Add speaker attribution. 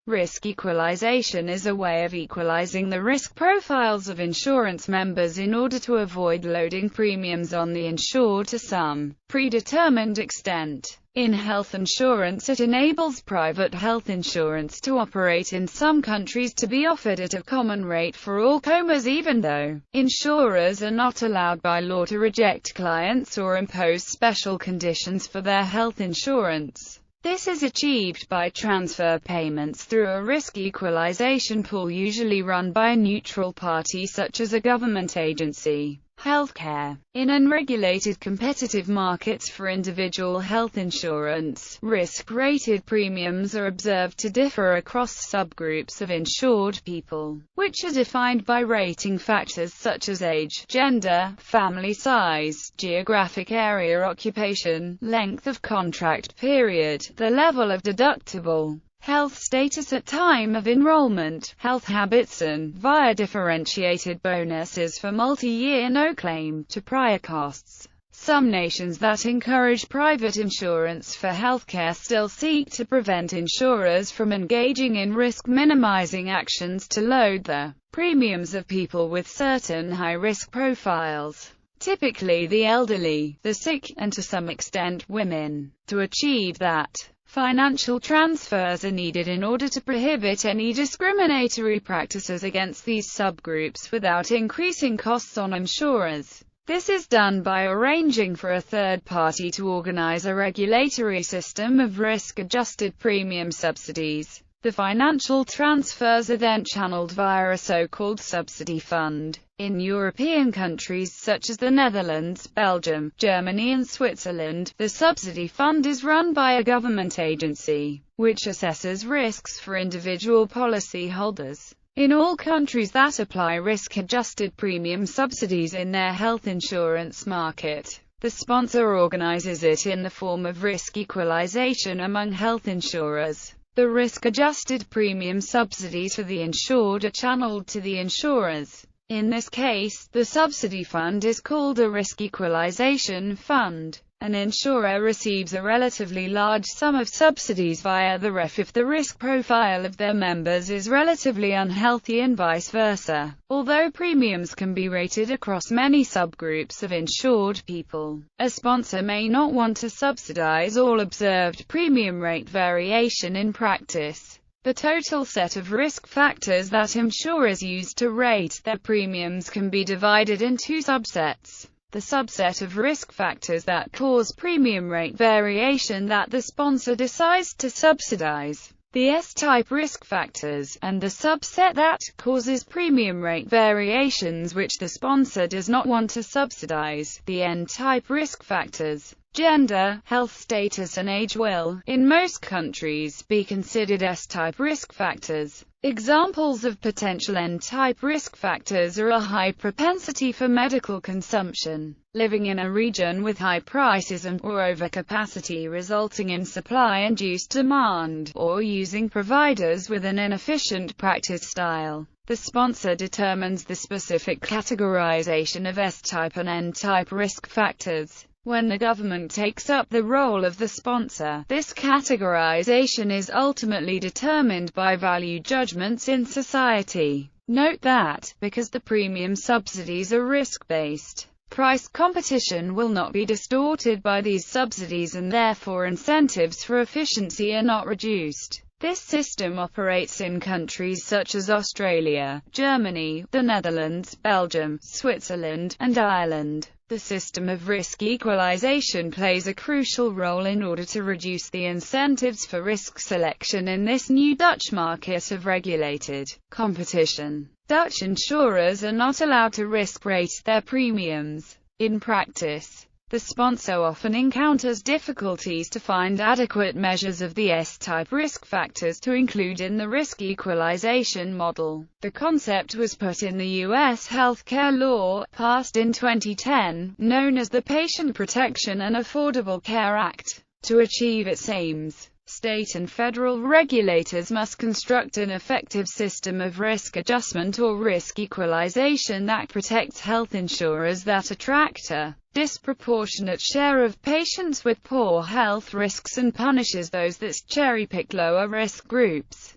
Speaker 1: Risk equalization is a way of equalizing the risk profiles of insurance members in order to avoid loading premiums on the insured to some predetermined extent. In health insurance, it enables private health insurance to operate in some countries to be offered at a common rate for all comers, even though insurers are not allowed by law to reject clients or impose special conditions for their health insurance. This is achieved by transfer payments through a risk equalization pool usually run by a neutral party such as a government agency. Healthcare. In unregulated competitive markets for individual health insurance, risk-rated premiums are observed to differ across subgroups of insured people, which are defined by rating factors such as age, gender, family size, geographic area, occupation, length of contract period, the level of deductible, health status at time of enrollment, health habits, and via differentiated bonuses for multi-year no-claim to prior costs. Some nations that encourage private insurance for healthcare still seek to prevent insurers from engaging in risk-minimizing actions to load the premiums of people with certain high-risk profiles, typically the elderly, the sick, and to some extent women. To achieve that, financial transfers are needed in order to prohibit any discriminatory practices against these subgroups without increasing costs on insurers. This is done by arranging for a third party to organize a regulatory system of risk-adjusted premium subsidies. The financial transfers are then channeled via a so-called subsidy fund. In European countries such as the Netherlands, Belgium, Germany and Switzerland, the subsidy fund is run by a government agency, which assesses risks for individual policyholders. In all countries that apply risk-adjusted premium subsidies in their health insurance market, the sponsor organizes it in the form of risk equalization among health insurers. The risk-adjusted premium subsidies for the insured are channeled to the insurers. In this case, the subsidy fund is called a risk equalization fund. An insurer receives a relatively large sum of subsidies via the REF if the risk profile of their members is relatively unhealthy and vice versa. Although premiums can be rated across many subgroups of insured people, a sponsor may not want to subsidize all observed premium rate variation in practice. The total set of risk factors that insurers use to rate their premiums can be divided in two subsets. The subset of risk factors that cause premium rate variation that the sponsor decides to subsidize, the S-type risk factors, and the subset that causes premium rate variations which the sponsor does not want to subsidize, the N-type risk factors. Gender, health status and age will, in most countries, be considered S-type risk factors. Examples of potential N-type risk factors are a high propensity for medical consumption, living in a region with high prices and/or overcapacity resulting in supply-induced demand, or using providers with an inefficient practice style. The sponsor determines the specific categorization of S-type and N-type risk factors. When the government takes up the role of the sponsor, this categorization is ultimately determined by value judgments in society. Note that, because the premium subsidies are risk-based, price competition will not be distorted by these subsidies and therefore incentives for efficiency are not reduced. This system operates in countries such as Australia, Germany, the Netherlands, Belgium, Switzerland, and Ireland. The system of risk equalization plays a crucial role in order to reduce the incentives for risk selection in this new Dutch market of regulated competition. Dutch insurers are not allowed to risk-rate their premiums. In practice, the sponsor often encounters difficulties to find adequate measures of the S-type risk factors to include in the risk equalization model. The concept was put in the U.S. healthcare law, passed in 2010, known as the Patient Protection and Affordable Care Act. To achieve its aims, state and federal regulators must construct an effective system of risk adjustment or risk equalization that protects health insurers that attract a disproportionate share of patients with poor health risks and punishes those that cherry-pick lower-risk groups.